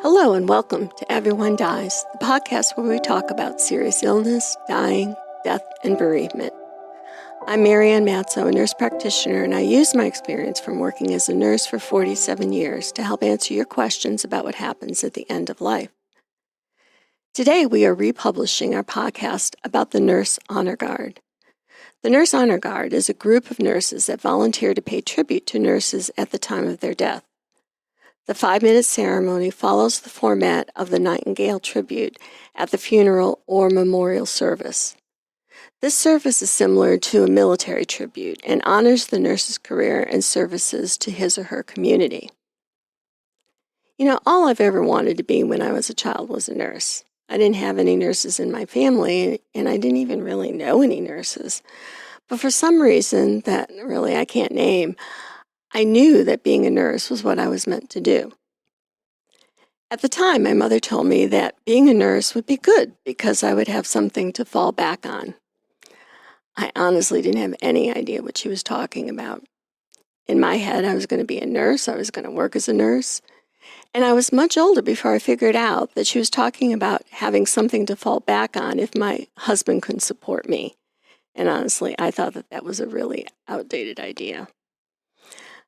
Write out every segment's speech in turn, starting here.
Hello and welcome to Everyone Dies, the podcast where we talk about serious illness, dying, death, and bereavement. I'm Marianne Matzo, a nurse practitioner, and I use my experience from working as a nurse for 47 years to help answer your questions about what happens at the end of life. Today we are republishing our podcast about the Nurse Honor Guard. The Nurse Honor Guard is a group of nurses that volunteer to pay tribute to nurses at the time of their death. The 5-minute ceremony follows the format of the Nightingale tribute at the funeral or memorial service. This service is similar to a military tribute and honors the nurse's career and services to his or her community. All I've ever wanted to be when I was a child was a nurse. I didn't have any nurses in my family, and I didn't even really know any nurses. But for some reason that really I can't name, I knew that being a nurse was what I was meant to do. At the time, my mother told me that being a nurse would be good because I would have something to fall back on. I honestly didn't have any idea what she was talking about. In my head, I was going to be a nurse, I was going to work as a nurse, and I was much older before I figured out that she was talking about having something to fall back on if my husband couldn't support me. And honestly, I thought that was a really outdated idea.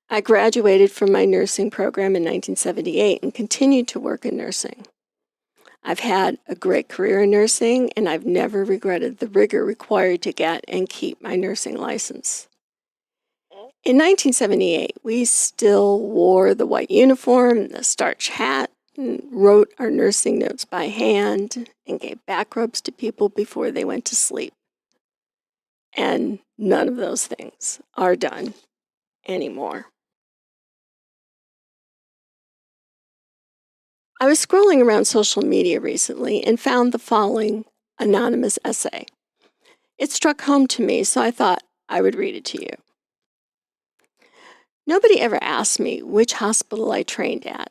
I graduated from my nursing program in 1978 and continued to work in nursing. I've had a great career in nursing, and I've never regretted the rigor required to get and keep my nursing license. In 1978, we still wore the white uniform, the starch hat, and wrote our nursing notes by hand and gave back rubs to people before they went to sleep. And none of those things are done anymore. I was scrolling around social media recently and found the following anonymous essay. It struck home to me, so I thought I would read it to you. Nobody ever asked me which hospital I trained at.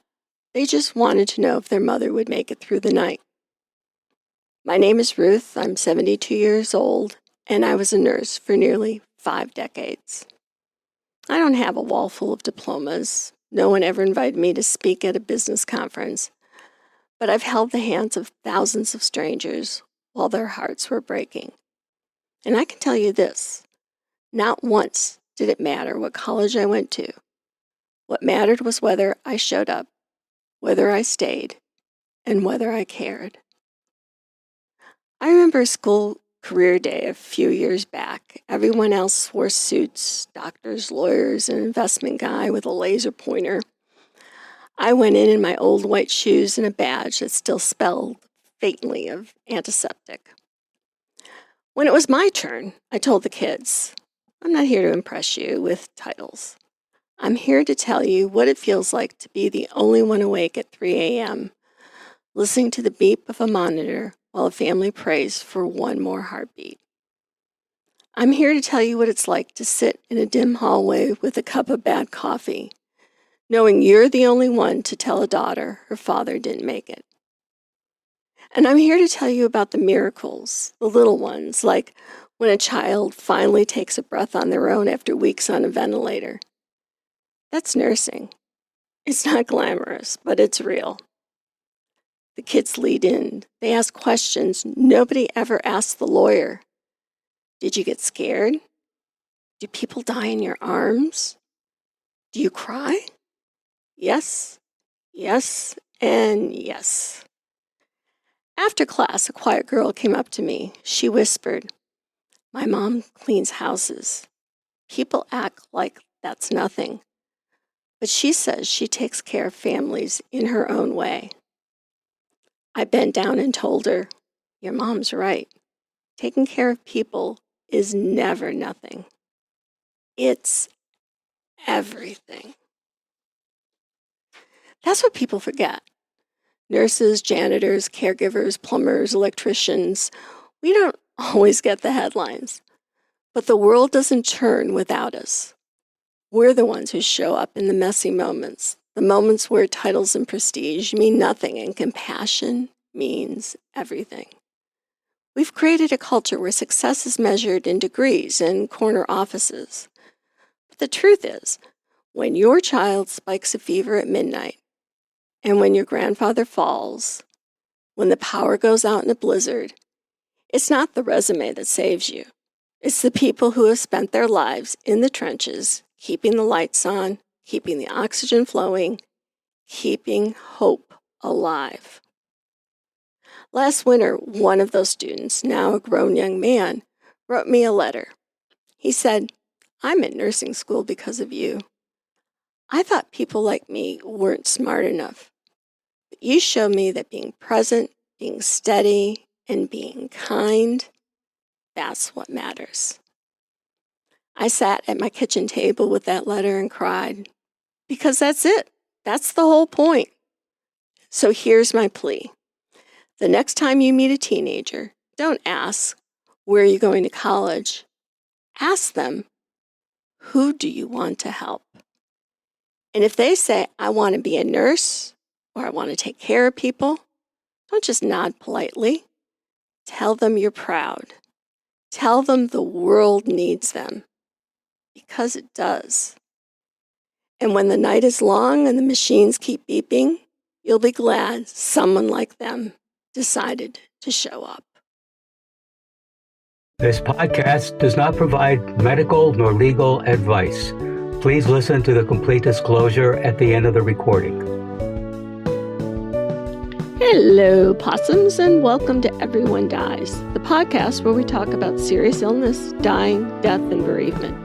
They just wanted to know if their mother would make it through the night. My name is Ruth. I'm 72 years old, and I was a nurse for nearly 5 decades. I don't have a wall full of diplomas. No one ever invited me to speak at a business conference. But I've held the hands of thousands of strangers while their hearts were breaking. And I can tell you this, not once did it matter what college I went to. What mattered was whether I showed up, whether I stayed, and whether I cared. I remember a school career day a few years back. Everyone else wore suits, doctors, lawyers, an investment guy with a laser pointer. I went in my old white shoes and a badge that still smelled faintly of antiseptic. When it was my turn, I told the kids, I'm not here to impress you with titles. I'm here to tell you what it feels like to be the only one awake at 3 a.m., listening to the beep of a monitor while a family prays for one more heartbeat. I'm here to tell you what it's like to sit in a dim hallway with a cup of bad coffee, knowing you're the only one to tell a daughter her father didn't make it. And I'm here to tell you about the miracles, the little ones, like when a child finally takes a breath on their own after weeks on a ventilator. That's nursing. It's not glamorous, but it's real. The kids lead in. They ask questions nobody ever asked the lawyer. Did you get scared? Do people die in your arms? Do you cry? Yes, yes, and yes. After class, a quiet girl came up to me. She whispered, My mom cleans houses. People act like that's nothing. But she says she takes care of families in her own way. I bent down and told her, Your mom's right. Taking care of people is never nothing. It's everything. That's what people forget. Nurses, janitors, caregivers, plumbers, electricians, we don't always get the headlines. But the world doesn't turn without us. We're the ones who show up in the messy moments, the moments where titles and prestige mean nothing and compassion means everything. We've created a culture where success is measured in degrees and corner offices. But the truth is, when your child spikes a fever at midnight, and when your grandfather falls, when the power goes out in a blizzard, it's not the resume that saves you. It's the people who have spent their lives in the trenches, keeping the lights on, keeping the oxygen flowing, keeping hope alive. Last winter, one of those students, now a grown young man, wrote me a letter. He said, "I'm in nursing school because of you. I thought people like me weren't smart enough. But you showed me that being present, being steady, and being kind, that's what matters." I sat at my kitchen table with that letter and cried, because that's it. That's the whole point. So here's my plea. The next time you meet a teenager, don't ask, "Where are you going to college?" Ask them, "Who do you want to help?" And if they say, "I want to be a nurse," or "I want to take care of people," don't just nod politely. Tell them you're proud. Tell them the world needs them, because it does. And when the night is long and the machines keep beeping, you'll be glad someone like them decided to show up. This podcast does not provide medical nor legal advice. Please listen to the complete disclosure at the end of the recording. Hello, possums, and welcome to Everyone Dies, the podcast where we talk about serious illness, dying, death, and bereavement.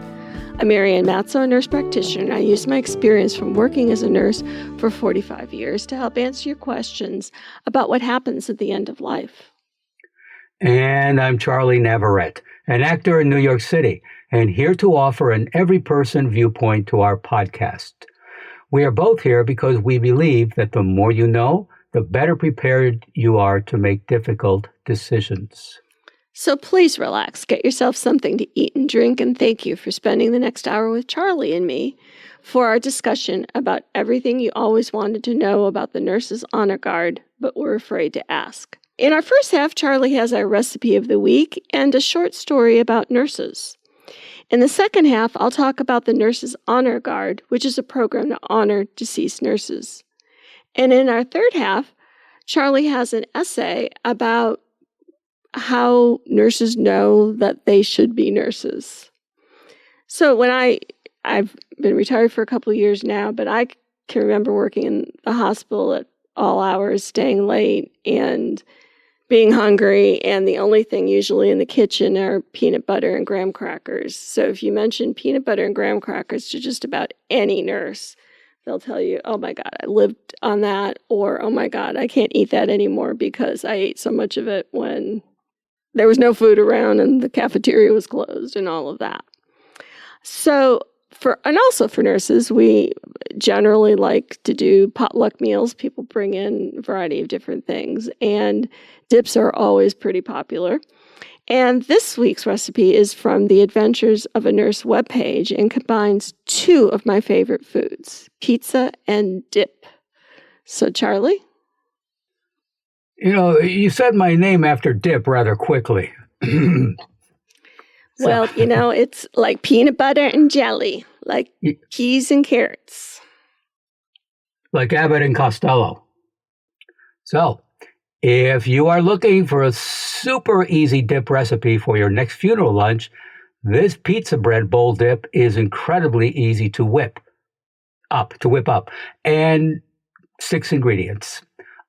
I'm Marianne Matzo, a nurse practitioner, and I use my experience from working as a nurse for 45 years to help answer your questions about what happens at the end of life. And I'm Charlie Navarrete, an actor in New York City, and here to offer an every-person viewpoint to our podcast. We are both here because we believe that the more you know, the better prepared you are to make difficult decisions. So please relax, get yourself something to eat and drink, and thank you for spending the next hour with Charlie and me for our discussion about everything you always wanted to know about the Nurses Honor Guard, but were afraid to ask. In our first half, Charlie has our recipe of the week and a short story about nurses. In the second half, I'll talk about the Nurses Honor Guard, which is a program to honor deceased nurses. And in our third half, Charlie has an essay about how nurses know that they should be nurses. So when I've been retired for a couple of years now, but I can remember working in the hospital at all hours, staying late, and being hungry, and the only thing usually in the kitchen are peanut butter and graham crackers. So if you mention peanut butter and graham crackers to just about any nurse, they'll tell you, "Oh my God, I lived on that," or "Oh my God, I can't eat that anymore because I ate so much of it when there was no food around and the cafeteria was closed," and all of that. So also for nurses, we generally like to do potluck meals. People bring in a variety of different things, and dips are always pretty popular. And this week's recipe is from the Adventures of a Nurse webpage and combines two of my favorite foods, pizza and dip. So, Charlie? You know, you said my name after dip rather quickly. Well, it's like peanut butter and jelly, like peas and carrots. Like Abbott and Costello. So, if you are looking for a super easy dip recipe for your next funeral lunch, this pizza bread bowl dip is incredibly easy to whip up. And 6 ingredients.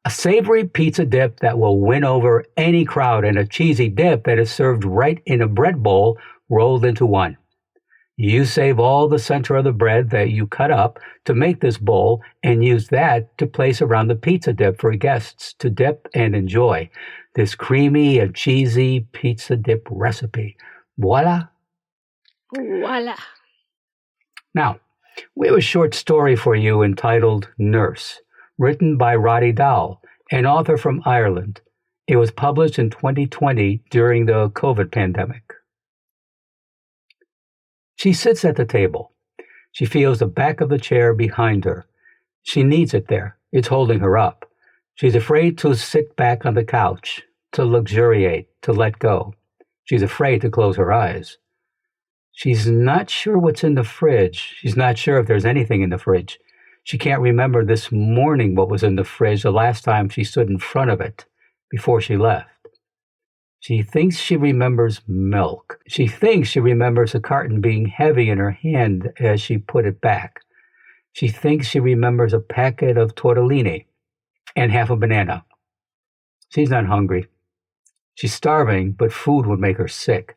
A savory pizza dip that will win over any crowd, and a cheesy dip that is served right in a bread bowl rolled into one. You save all the center of the bread that you cut up to make this bowl and use that to place around the pizza dip for guests to dip and enjoy this creamy and cheesy pizza dip recipe. Voila! Voila! Now, we have a short story for you entitled Nurse, written by Roddy Dowell, an author from Ireland. It was published in 2020 during the COVID pandemic. She sits at the table. She feels the back of the chair behind her. She needs it there. It's holding her up. She's afraid to sit back on the couch, to luxuriate, to let go. She's afraid to close her eyes. She's not sure what's in the fridge. She's not sure if there's anything in the fridge. She can't remember this morning what was in the fridge the last time she stood in front of it before she left. She thinks she remembers milk. She thinks she remembers the carton being heavy in her hand as she put it back. She thinks she remembers a packet of tortellini and half a banana. She's not hungry. She's starving, but food would make her sick.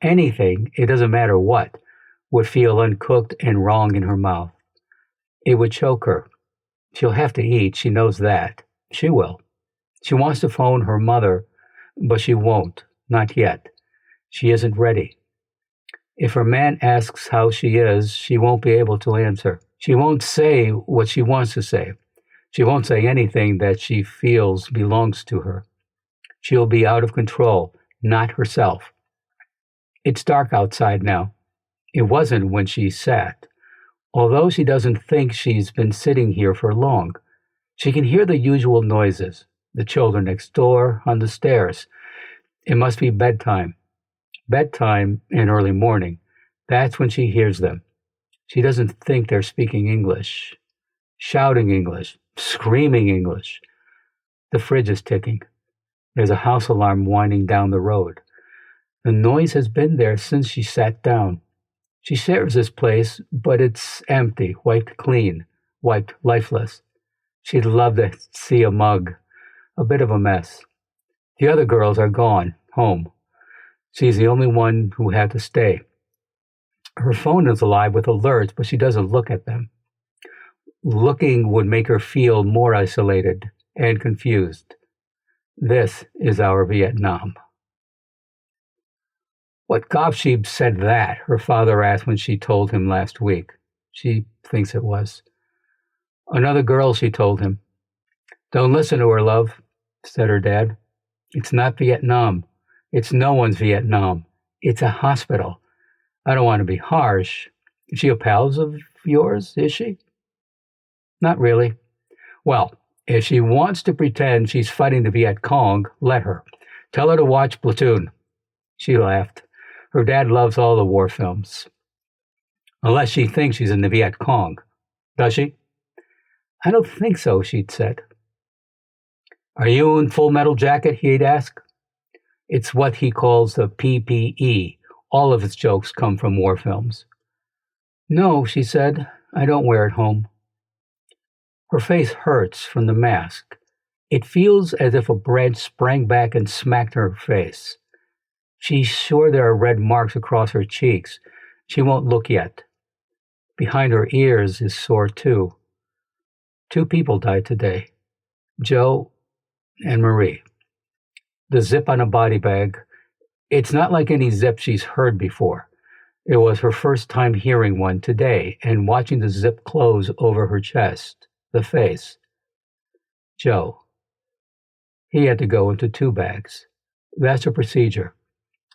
Anything, it doesn't matter what, would feel uncooked and wrong in her mouth. It would choke her. She'll have to eat, she knows that. She will. She wants to phone her mother, but she won't, not yet. She isn't ready. If her man asks how she is, she won't be able to answer. She won't say what she wants to say. She won't say anything that she feels belongs to her. She'll be out of control, not herself. It's dark outside now. It wasn't when she sat. Although she doesn't think she's been sitting here for long, she can hear the usual noises, the children next door, on the stairs. It must be bedtime. Bedtime and early morning. That's when she hears them. She doesn't think they're speaking English, shouting English, screaming English. The fridge is ticking. There's a house alarm winding down the road. The noise has been there since she sat down. She shares this place, but it's empty, wiped clean, wiped lifeless. She'd love to see a mug, a bit of a mess. The other girls are gone, home. She's the only one who had to stay. Her phone is alive with alerts, but she doesn't look at them. Looking would make her feel more isolated and confused. This is our Vietnam. What gobshite said that? Her father asked when she told him last week. She thinks it was. Another girl, she told him. Don't listen to her, love, said her dad. It's not Vietnam. It's no one's Vietnam. It's a hospital. I don't want to be harsh. Is she a pal of yours, is she? Not really. Well, if she wants to pretend she's fighting the Viet Cong, let her. Tell her to watch Platoon. She laughed. Her dad loves all the war films. Unless she thinks she's in the Viet Cong. Does she? I don't think so, she'd said. Are you in Full Metal Jacket, he'd ask. It's what he calls the PPE. All of his jokes come from war films. No, she said. I don't wear it home. Her face hurts from the mask. It feels as if a branch sprang back and smacked her face. She's sure there are red marks across her cheeks. She won't look yet. Behind her ears is sore too. 2 people died today, Joe and Marie. The zip on a body bag, it's not like any zip she's heard before. It was her first time hearing one today and watching the zip close over her chest, the face. Joe. He had to go into 2 bags. That's a procedure.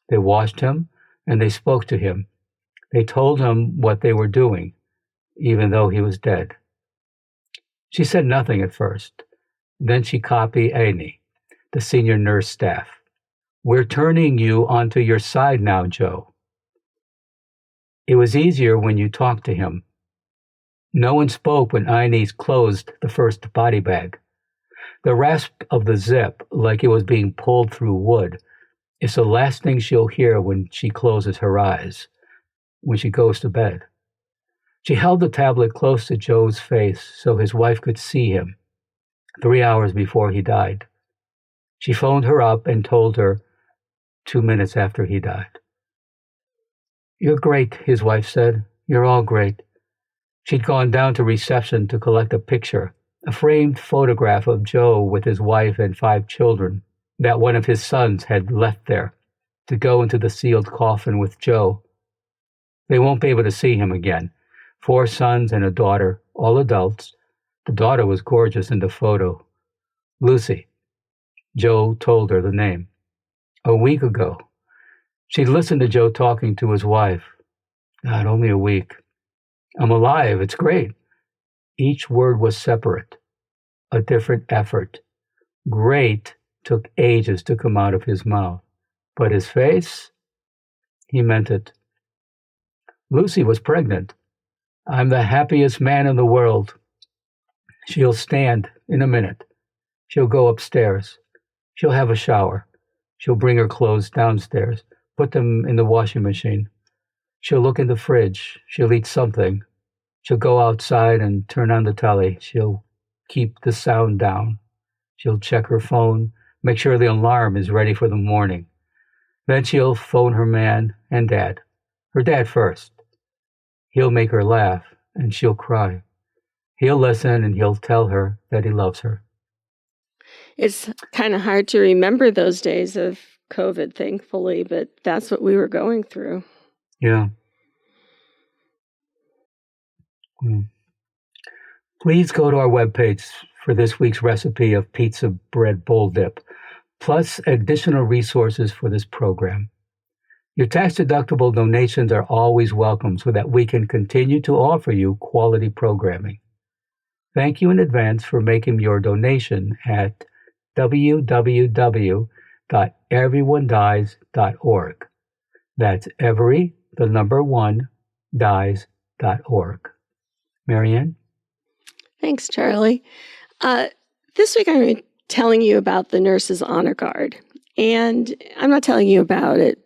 They washed him, and they spoke to him. They told him what they were doing, even though he was dead. She said nothing at first. Then she copied Annie, the senior nurse staff. We're turning you onto your side now, Joe. It was easier when you talked to him. No one spoke when Inez closed the first body bag. The rasp of the zip, like it was being pulled through wood, is the last thing she'll hear when she closes her eyes, when she goes to bed. She held the tablet close to Joe's face so his wife could see him, 3 hours before he died. She phoned her up and told her 2 minutes after he died. You're great, his wife said. You're all great. She'd gone down to reception to collect a picture, a framed photograph of Joe with his wife and 5 children that one of his sons had left there to go into the sealed coffin with Joe. They won't be able to see him again. 4 sons and a daughter, all adults. The daughter was gorgeous in the photo. Lucy. Joe told her the name. A week ago. She'd listened to Joe talking to his wife. God, only a week. I'm alive. It's great. Each word was separate. A different effort. Great took ages to come out of his mouth. But his face? He meant it. Lucy was pregnant. I'm the happiest man in the world. She'll stand in a minute. She'll go upstairs. She'll have a shower. She'll bring her clothes downstairs, put them in the washing machine. She'll look in the fridge. She'll eat something. She'll go outside and turn on the telly. She'll keep the sound down. She'll check her phone, make sure the alarm is ready for the morning. Then she'll phone her man and dad. Her dad first. He'll make her laugh, and she'll cry. He'll listen, and he'll tell her that he loves her. It's kind of hard to remember those days of COVID, thankfully, but that's what we were going through. Yeah. Please go to our webpage for this week's recipe of pizza bread bowl dip, plus additional resources for this program. Your tax-deductible donations are always welcome so that we can continue to offer you quality programming. Thank you in advance for making your donation at www.everyonedies.org. That's dies.org. Marianne? Thanks, Charlie. This week I'm telling you about the Nurses Honor Guard, and I'm not telling you about it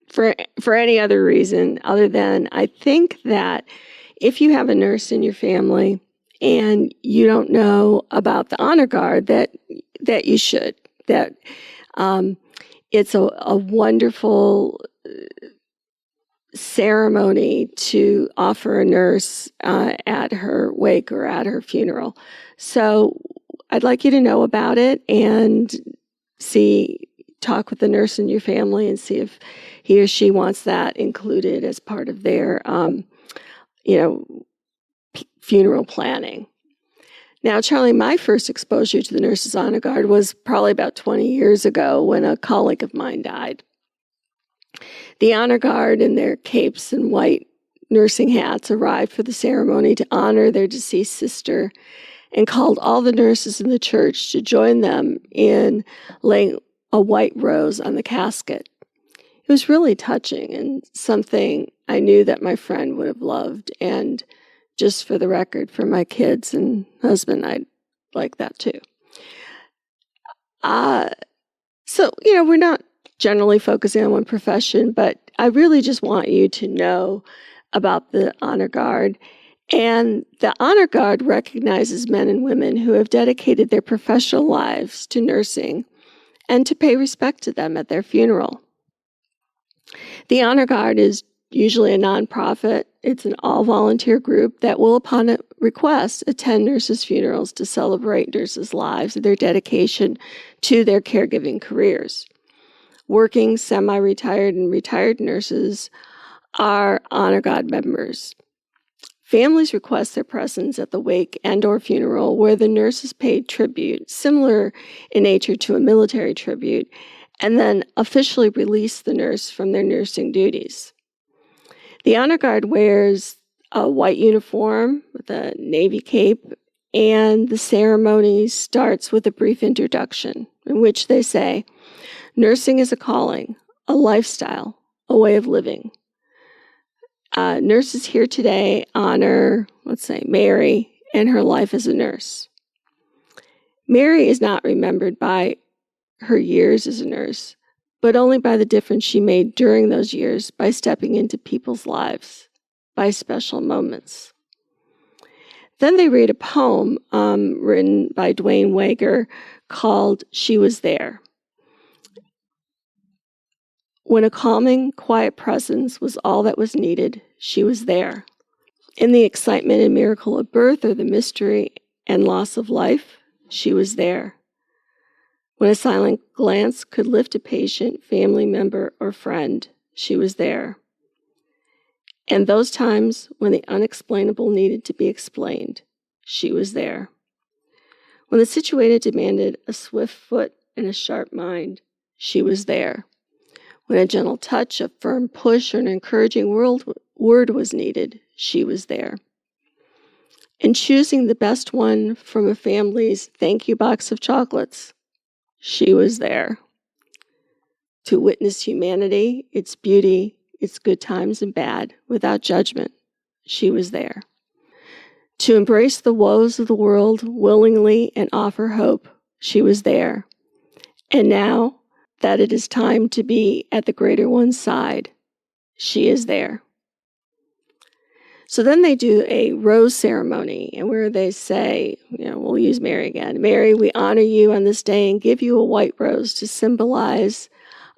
for any other reason other than I think that if you have a nurse in your family and you don't know about the Honor Guard, that you should. That it's a wonderful ceremony to offer a nurse at her wake or at her funeral. So I'd like you to know about it and talk with the nurse in your family and see if he or she wants that included as part of their, funeral planning. Now, Charlie, my first exposure to the Nurses Honor Guard was probably about 20 years ago when a colleague of mine died. The Honor Guard in their capes and white nursing hats arrived for the ceremony to honor their deceased sister and called all the nurses in the church to join them in laying a white rose on the casket. It was really touching and something I knew that my friend would have loved. And just for the record, for my kids and husband, I'd like that too. So, we're not generally focusing on one profession, but I really just want you to know about the Honor Guard. And the Honor Guard recognizes men and women who have dedicated their professional lives to nursing and to pay respect to them at their funeral. The Honor Guard is usually a nonprofit. It's an all-volunteer group that will, upon request, attend nurses' funerals to celebrate nurses' lives and their dedication to their caregiving careers. Working, semi-retired, and retired nurses are Honor Guard members. Families request their presence at the wake and/or funeral where the nurse is paid tribute, similar in nature to a military tribute, and then officially release the nurse from their nursing duties. The Honor Guard wears a white uniform with a navy cape, and the ceremony starts with a brief introduction in which they say, "Nursing is a calling, a lifestyle, a way of living." Nurses here today honor, let's say, Mary and her life as a nurse. Mary is not remembered by her years as a nurse, but only by the difference she made during those years by stepping into people's lives, by special moments. Then they read a poem written by Dwayne Wager called "She Was There." When a calming, quiet presence was all that was needed, she was there. In the excitement and miracle of birth or the mystery and loss of life, she was there. When a silent glance could lift a patient, family member, or friend, she was there. And those times when the unexplainable needed to be explained, she was there. When the situated demanded a swift foot and a sharp mind, she was there. When a gentle touch, a firm push, or an encouraging word was needed, she was there. In choosing the best one from a family's thank you box of chocolates, she was there. To witness humanity, its beauty, its good times and bad, without judgment, she was there. To embrace the woes of the world willingly and offer hope, she was there. And now that it is time to be at the greater one's side, she is there. So then they do a rose ceremony, and where they say, we'll use Mary again. Mary, we honor you on this day and give you a white rose to symbolize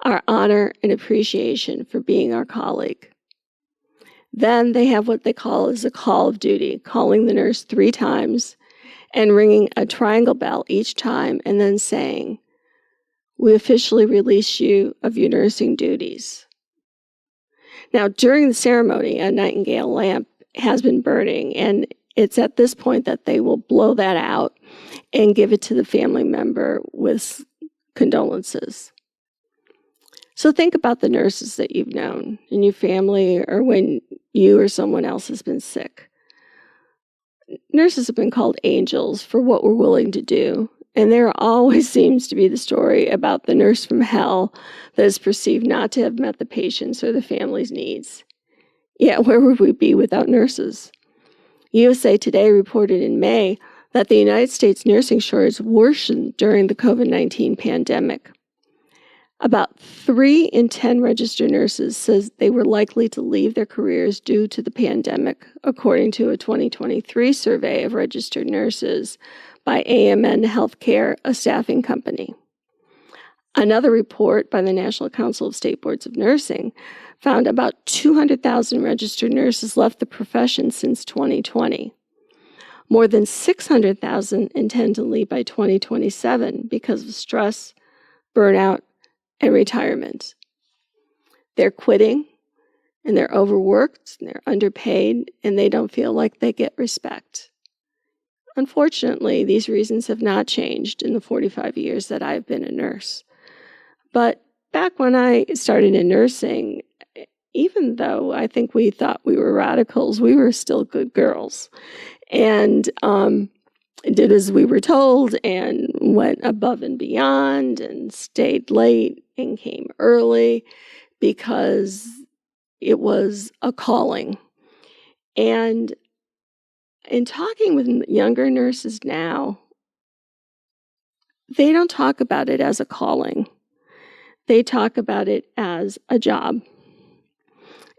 our honor and appreciation for being our colleague. Then they have what they call as a call of duty, calling the nurse 3 times and ringing a triangle bell each time and then saying, we officially release you of your nursing duties. Now, during the ceremony, a Nightingale lamp has been burning, and it's at this point that they will blow that out and give it to the family member with condolences. So think about the nurses that you've known in your family or when you or someone else has been sick. Nurses have been called angels for what we're willing to do, and there always seems to be the story about the nurse from hell that is perceived not to have met the patient's or the family's needs. Yet where would we be without nurses? USA Today reported in May that the United States nursing shortage worsened during the COVID-19 pandemic. About 3 in 10 registered nurses says they were likely to leave their careers due to the pandemic, according to a 2023 survey of registered nurses by AMN Healthcare, a staffing company. Another report by the National Council of State Boards of Nursing found about 200,000 registered nurses left the profession since 2020. More than 600,000 intend to leave by 2027 because of stress, burnout, and retirement. They're quitting, and they're overworked, and they're underpaid, and they don't feel like they get respect. Unfortunately, these reasons have not changed in the 45 years that I've been a nurse. But back when I started in nursing, even though I think we thought we were radicals, we were still good girls and did as we were told and went above and beyond and stayed late and came early because it was a calling. And in talking with younger nurses now, they don't talk about it as a calling. They talk about it as a job.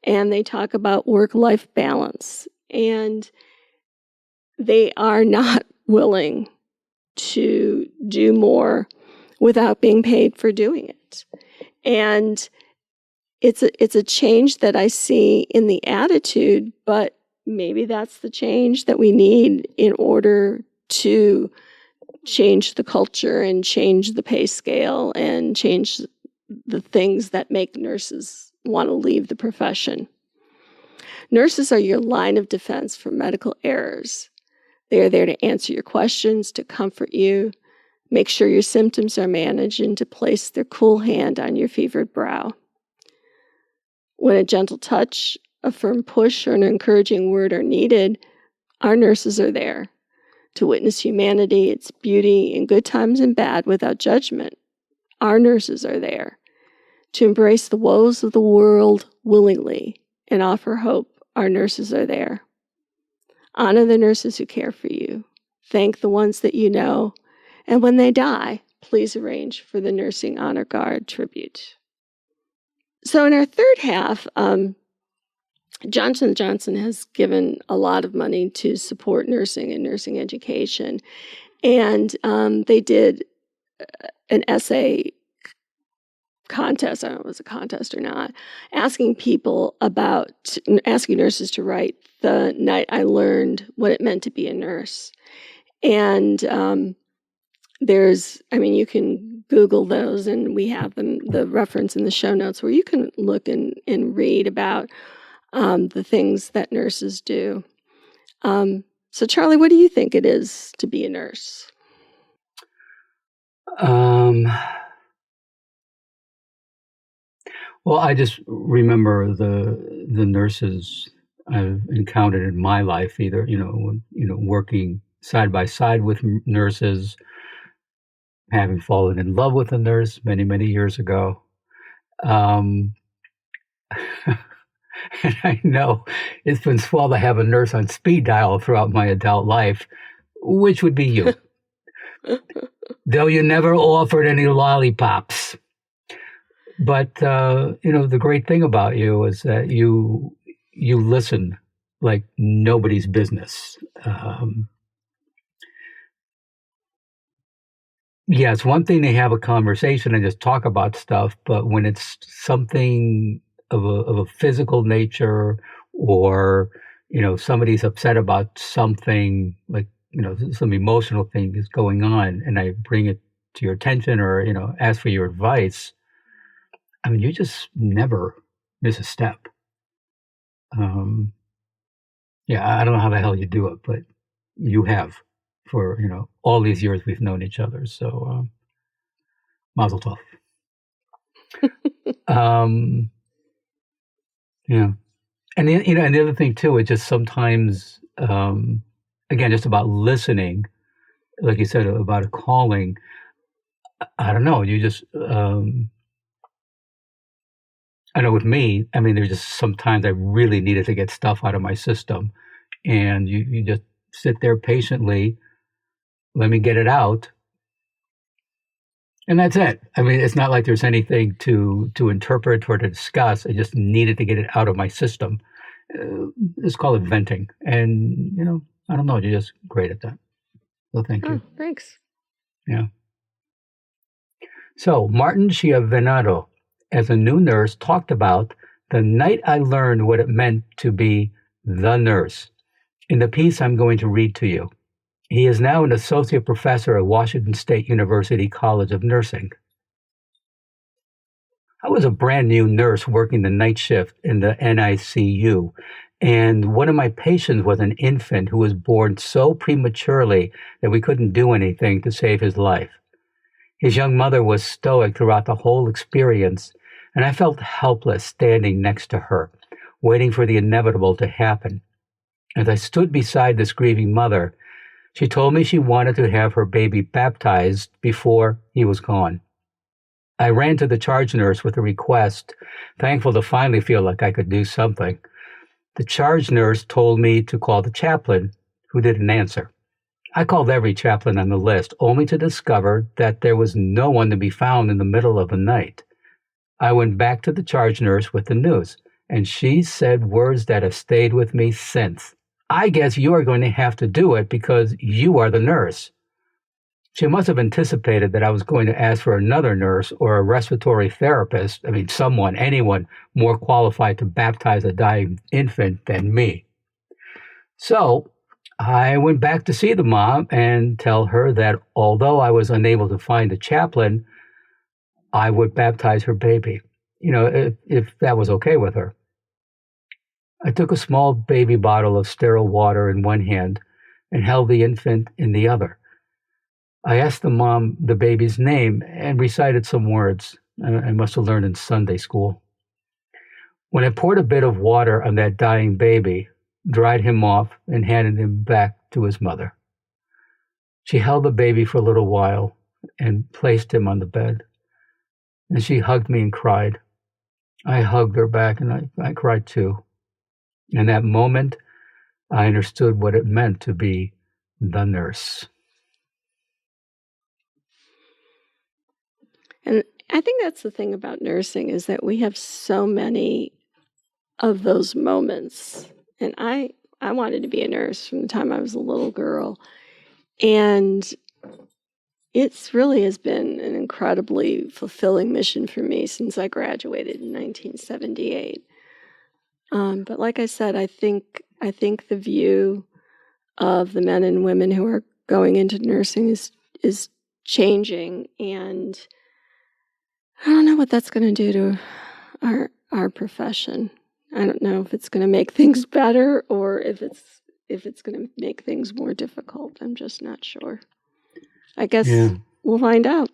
And they talk about work-life balance. And they are not willing to do more without being paid for doing it. And it's a change that I see in the attitude, but maybe that's the change that we need in order to change the culture and change the pay scale and change the things that make nurses want to leave the profession. Nurses are your line of defense for medical errors. They are there to answer your questions, to comfort you, make sure your symptoms are managed, and to place their cool hand on your fevered brow. When a gentle touch, a firm push, or an encouraging word are needed, our nurses are there to witness humanity, its beauty, in good times and bad, without judgment. Our nurses are there to embrace the woes of the world willingly and offer hope. Our nurses are there. Honor the nurses who care for you. Thank the ones that you know. And when they die, please arrange for the Nursing Honor Guard tribute. So in our third half, Johnson & Johnson has given a lot of money to support nursing and nursing education. And they did an essay contest, I don't know if it was a contest or not, asking nurses to write the night I learned what it meant to be a nurse. And you can Google those, and we have the reference in the show notes where you can look and read about the things that nurses do. So Charlie, what do you think it is to be a nurse? Well, I just remember the nurses I've encountered in my life, either working side by side with nurses, having fallen in love with a nurse many years ago. And I know it's been swell to have a nurse on speed dial throughout my adult life, which would be you. Though you never offered any lollipops. But, the great thing about you is that you listen like nobody's business. Yeah, it's one thing to have a conversation and just talk about stuff, but when it's something of a physical nature, or somebody's upset about something, like some emotional thing is going on, and I bring it to your attention, or ask for your advice, I mean, you just never miss a step. Yeah, I don't know how the hell you do it, but you have for all these years we've known each other. So mazel tov. Yeah, and and the other thing too, is just sometimes, again, just about listening, like you said about a calling. I don't know. You just, I know with me, I mean, there's just sometimes I really needed to get stuff out of my system, and you just sit there patiently, let me get it out, and that's it. I mean, it's not like there's anything to interpret or to discuss. I just needed to get it out of my system. Let's call it venting. And, I don't know, you're just great at that. So thank you. Thanks. Yeah. So Martin Chiavenato, as a new nurse, talked about the night I learned what it meant to be the nurse in the piece I'm going to read to you. He is now an associate professor at Washington State University College of Nursing. I was a brand new nurse working the night shift in the NICU, and one of my patients was an infant who was born so prematurely that we couldn't do anything to save his life. His young mother was stoic throughout the whole experience, and I felt helpless standing next to her, waiting for the inevitable to happen. As I stood beside this grieving mother, she told me she wanted to have her baby baptized before he was gone. I ran to the charge nurse with a request, thankful to finally feel like I could do something. The charge nurse told me to call the chaplain, who didn't answer. I called every chaplain on the list, only to discover that there was no one to be found in the middle of the night. I went back to the charge nurse with the news, and she said words that have stayed with me since. I guess you are going to have to do it because you are the nurse. She must have anticipated that I was going to ask for another nurse or a respiratory therapist, anyone more qualified to baptize a dying infant than me. So I went back to see the mom and tell her that although I was unable to find a chaplain, I would baptize her baby, if that was okay with her. I took a small baby bottle of sterile water in one hand and held the infant in the other. I asked the mom the baby's name and recited some words I must have learned in Sunday school. When I poured a bit of water on that dying baby, dried him off, and handed him back to his mother, she held the baby for a little while and placed him on the bed. And she hugged me and cried. I hugged her back, and I cried too. In that moment, I understood what it meant to be the nurse. And I think that's the thing about nursing, is that we have so many of those moments. And I wanted to be a nurse from the time I was a little girl. And it's really has been an incredibly fulfilling mission for me since I graduated in 1978. But like I said, I think the view of the men and women who are going into nursing is changing, and I don't know what that's going to do to our profession. I don't know if it's going to make things better or if it's going to make things more difficult. I'm just not sure. I guess we'll find out.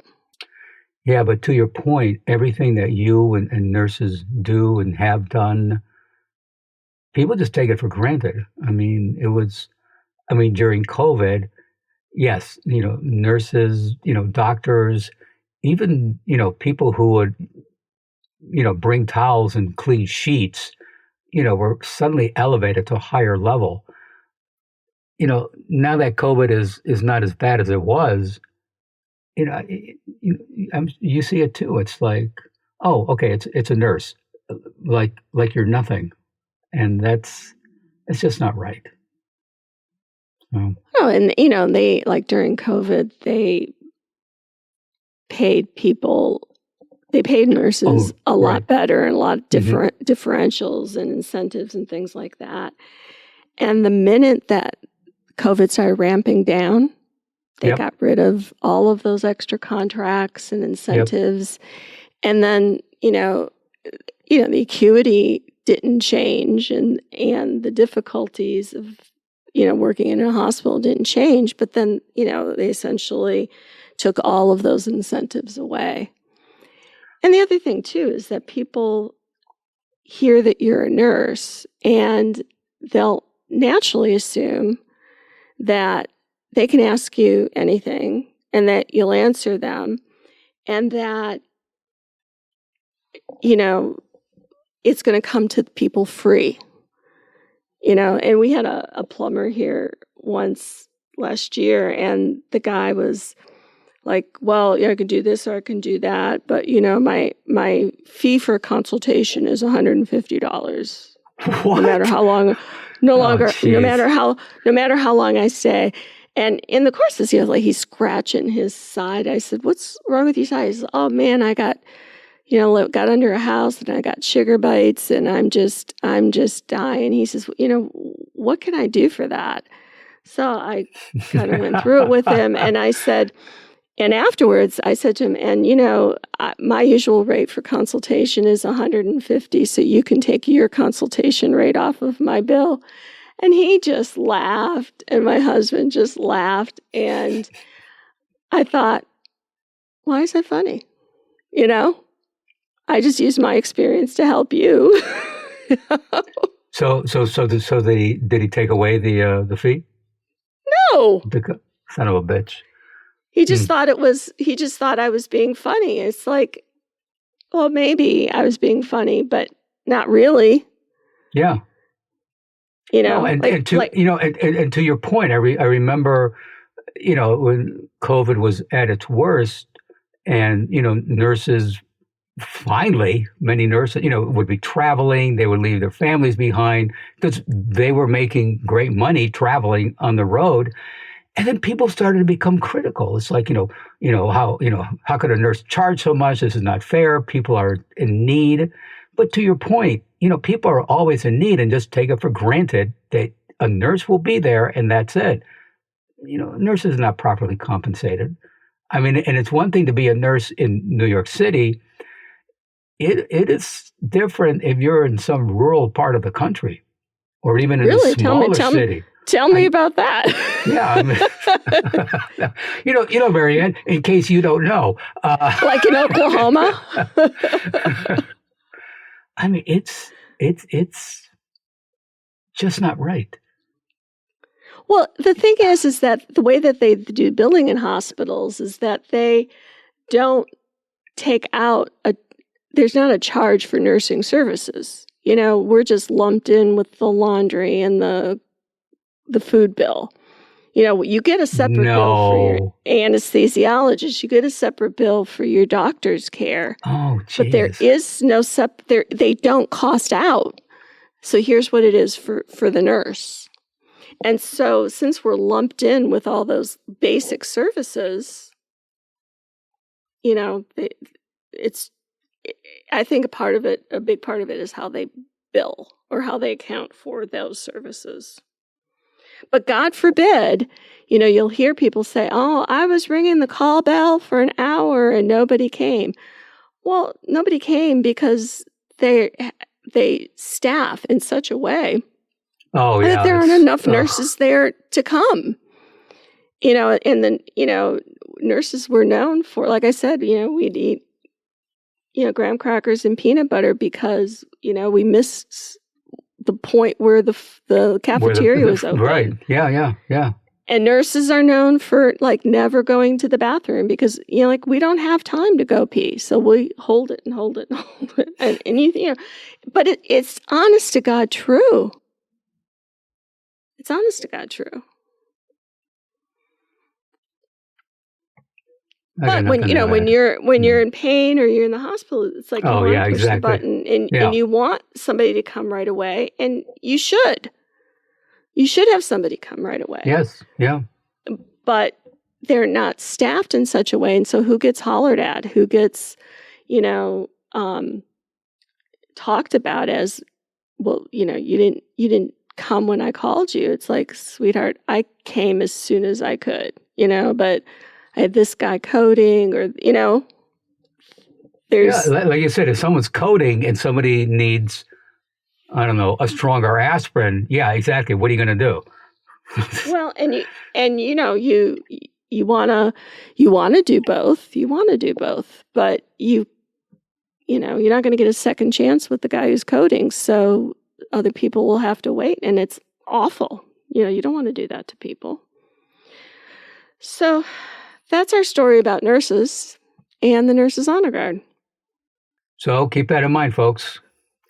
Yeah, but to your point, everything that you and nurses do and have done, people just take it for granted. During COVID, yes, nurses, doctors, even, people who would, bring towels and clean sheets, were suddenly elevated to a higher level. Now that COVID is not as bad as it was, you see it too. It's like, oh, okay, it's a nurse, like you're nothing, and it's just not right. So. Oh, and they like during COVID, they paid nurses a lot better, and a lot of different differentials and incentives and things like that. And the minute that COVID started ramping down, they got rid of all of those extra contracts and incentives. And then, the acuity didn't change, and the difficulties of, working in a hospital didn't change. But then, they essentially took all of those incentives away. And the other thing, too, is that people hear that you're a nurse, and they'll naturally assume that they can ask you anything and that you'll answer them, and that, it's going to come to people free. And we had a plumber here once last year, and the guy was like, well, I can do this or I can do that, but my fee for a consultation is $150. What? No matter how long, no matter how long I stay. And in the course of this, he's scratching his side. I said, "What's wrong with your side?" He said, "Oh man, I got under a house and I got sugar bites and I'm just dying." He says, "What can I do for that?" So I kind of went through it with him, and I said, and afterwards I said to him, and my usual rate for consultation is $150, so you can take your consultation rate off of my bill. And he just laughed, and my husband just laughed, and I thought, why is that funny? I just used my experience to help you. So did he take away the fee? No. Son of a bitch. He just thought I was being funny. It's like, well, maybe I was being funny, but not really. Yeah. And to your point, I remember, when COVID was at its worst, and nurses finally, many nurses, would be traveling. They would leave their families behind because they were making great money traveling on the road. And then people started to become critical. It's like, how could a nurse charge so much? This is not fair. People are in need. But to your point, people are always in need, and just take it for granted that a nurse will be there and that's it. Nurses are not properly compensated. I mean, and it's one thing to be a nurse in New York City. It is different if you're in some rural part of the country, or even in a smaller city. Tell me about that. Yeah, Marianne, in case you don't know, like in Oklahoma. I mean, it's just not right. Well, the thing is that the way that they do billing in hospitals is that they don't take out there's not a charge for nursing services. We're just lumped in with the laundry and the food bill. You get a separate bill for your anesthesiologist. You get a separate bill for your doctor's care. Oh, geez. But there is no they don't cost out. So here's what it is for the nurse. And so since we're lumped in with all those basic services, I think a big part of it is how they bill or how they account for those services. But God forbid, you'll hear people say, "Oh, I was ringing the call bell for an hour and nobody came." Well, nobody came because they staff in such a way that there aren't enough nurses there to come. And then, nurses were known for, like I said, we'd eat, graham crackers and peanut butter because, we missed the point where the cafeteria was open. Right. Yeah. And nurses are known for like never going to the bathroom because, like we don't have time to go pee. So we hold it and hold it and hold it. And but it's honest to God true. It's honest to God true. But when you're in pain or you're in the hospital, it's like you want to push the button and you want somebody to come right away, and you should have somebody come right away. Yes, yeah. But they're not staffed in such a way, and so who gets hollered at? Who gets, talked about as, well, you didn't come when I called you. It's like, sweetheart, I came as soon as I could, but I had this guy coding, or, there's... Yeah, like you said, if someone's coding and somebody needs, I don't know, a stronger aspirin, yeah, exactly. What are you going to do? Well, you want to do both. You want to do both, but you're not going to get a second chance with the guy who's coding. So other people will have to wait, and it's awful. You don't want to do that to people. So that's our story about nurses and the Nurses Honor Guard. So keep that in mind, folks.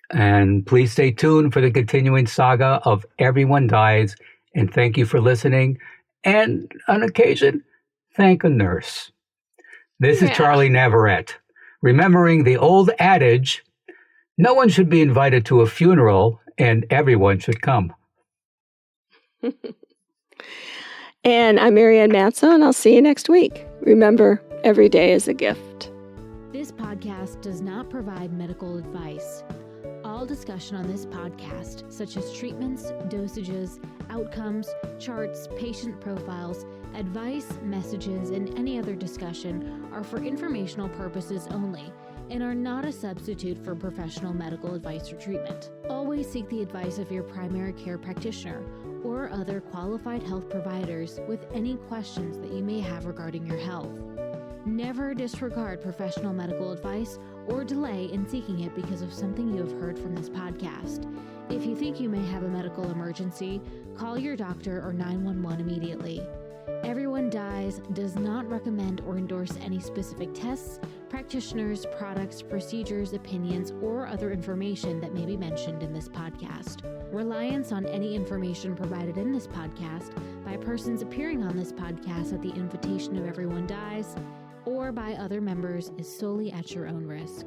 And please stay tuned for the continuing saga of Everyone Dies. And thank you for listening. And on occasion, thank a nurse. This is Charlie Navarrete, remembering the old adage, no one should be invited to a funeral and everyone should come. And I'm Marianne Matzo, and I'll see you next week. Remember, every day is a gift. This podcast does not provide medical advice. All discussion on this podcast, such as treatments, dosages, outcomes, charts, patient profiles, advice, messages, and any other discussion are for informational purposes only and are not a substitute for professional medical advice or treatment. Always seek the advice of your primary care practitioner or other qualified health providers with any questions that you may have regarding your health. Never disregard professional medical advice or delay in seeking it because of something you have heard from this podcast. If you think you may have a medical emergency, call your doctor or 911 immediately. Everyone Dies does not recommend or endorse any specific tests, practitioners, products, procedures, opinions, or other information that may be mentioned in this podcast. Reliance on any information provided in this podcast by persons appearing on this podcast at the invitation of Everyone Dies or by other members is solely at your own risk.